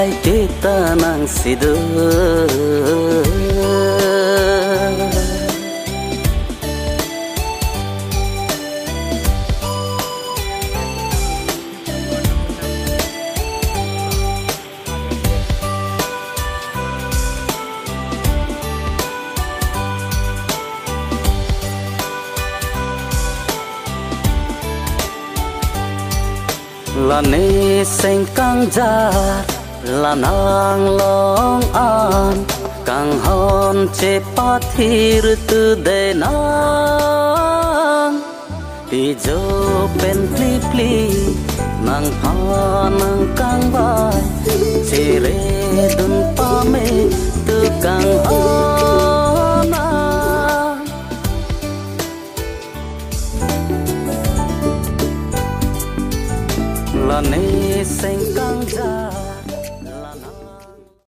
ai kita nang sidu là nê xanh căng da là nàng long an càng hòn chế pa thir từ đề nàng thì jo pen pli pli nàng ha nàng căng vai chế re dun pa me từ càng